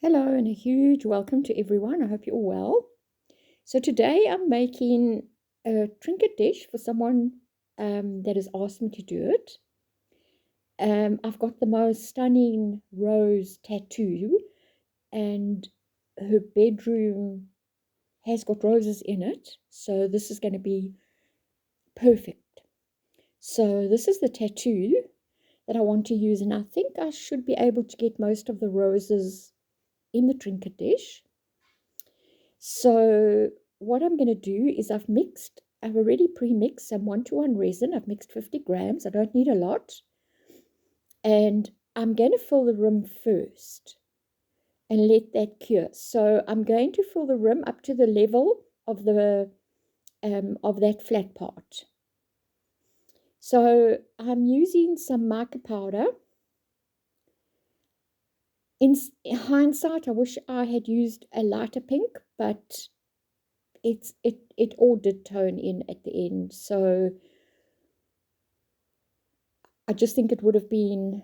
Hello and a huge welcome to everyone. I hope you're all well. So today I'm making a trinket dish for someone that has asked me to do it. I've got the most stunning rose tattoo, and her bedroom has got roses in it. So this is going to be perfect. So this is the tattoo that I want to use, and I think I should be able to get most of the roses in the trinket dish. So what I'm going to do is I've already pre-mixed some 1-to-1 resin. I've mixed 50 grams. I don't need a lot. And I'm going to fill the rim first and let that cure. So I'm going to fill the rim up to the level of that flat part. So I'm using some mica powder. In hindsight, I wish I had used a lighter pink, but it all did tone in at the end. So I just think it would have been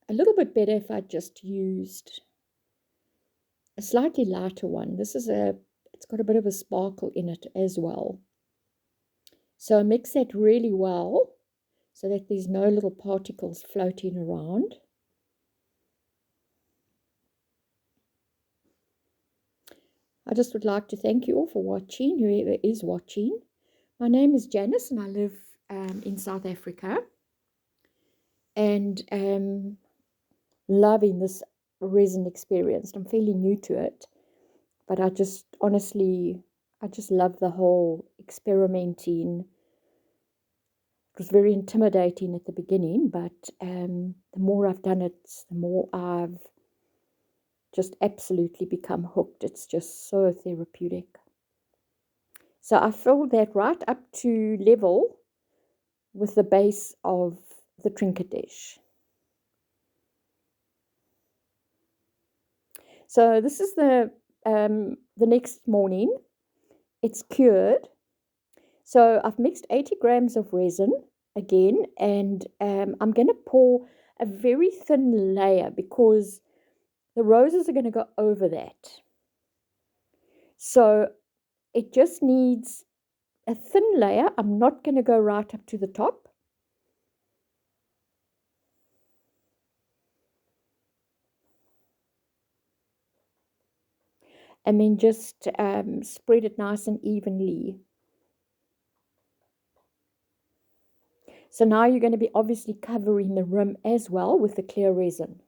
a little bit better if I just used a slightly lighter one. It's got a bit of a sparkle in it as well. So mix that really well so that there's no little particles floating around. I just would like to thank you all for watching, whoever is watching. My name is Janice and I live in South Africa. And loving this resin experience. I'm fairly new to it, but I just love the whole experimenting. It was very intimidating at the beginning, but the more I've done it, the more I've just absolutely become hooked. It's just so therapeutic. So I filled that right up to level with the base of the trinket dish. So this is the next morning. It's cured. So I've mixed 80 grams of resin again, and I'm going to pour a very thin layer because the roses are going to go over that. So it just needs a thin layer. I'm not going to go right up to the top. And then just spread it nice and evenly. So now you're going to be obviously covering the rim as well with the clear resin.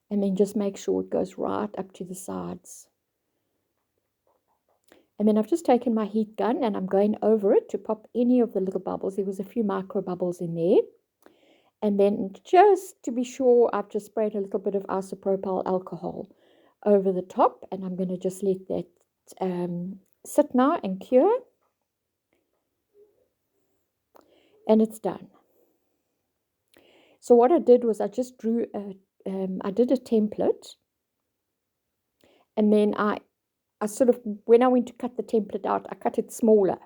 And then just make sure it goes right up to the sides. And then I've just taken my heat gun and I'm going over it to pop any of the little bubbles. There was a few micro bubbles in there. And then just to be sure, I've just sprayed a little bit of isopropyl alcohol over the top. And I'm going to just let that sit now and cure. And it's done. So what I did was I just drew I did a template. And then I sort of, when I went to cut the template out, I cut it smaller.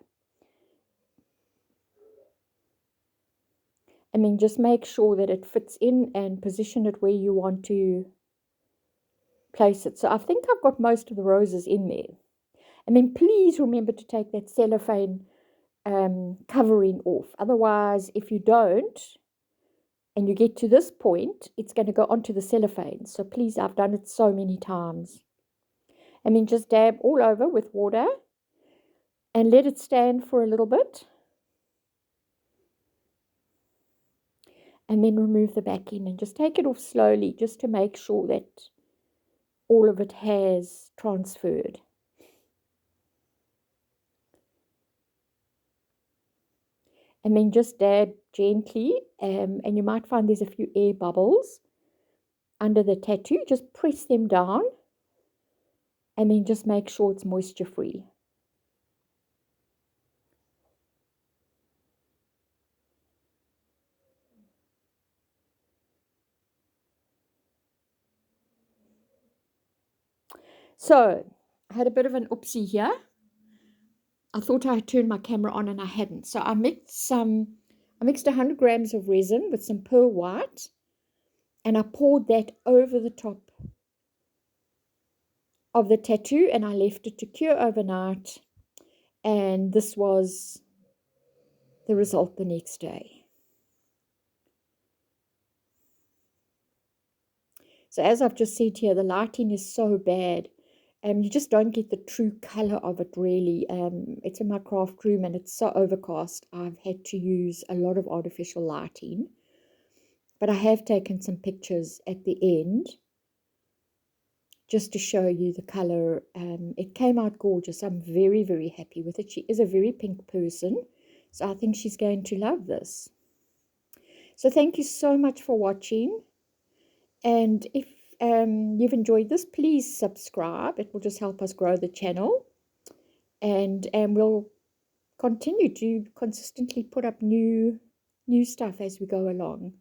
And then just make sure that it fits in and position it where you want to place it. So I think I've got most of the roses in there. And then please remember to take that cellophane covering off. Otherwise, if you don't, and you get to this point, it's going to go onto the cellophane. So please, I've done it so many times. And then just dab all over with water and let it stand for a little bit. And then remove the backing and just take it off slowly just to make sure that all of it has transferred. And then just dab gently, and you might find there's a few air bubbles under the tattoo. Just press them down and then just make sure it's moisture free. So I had a bit of an oopsie here. I thought I had turned my camera on and I hadn't. So I mixed 100 grams of resin with some pearl white, and I poured that over the top of the tattoo, and I left it to cure overnight. And this was the result the next day. So as I've just said here, the lighting is so bad. You just don't get the true color of it, really. It's in my craft room and it's so overcast. I've had to use a lot of artificial lighting. But I have taken some pictures at the end just to show you the color. It came out gorgeous. I'm very, very happy with it. She is a very pink person, so I think she's going to love this. So thank you so much for watching. And if you've enjoyed this, please subscribe. It will just help us grow the channel. And we'll continue to consistently put up new stuff as we go along.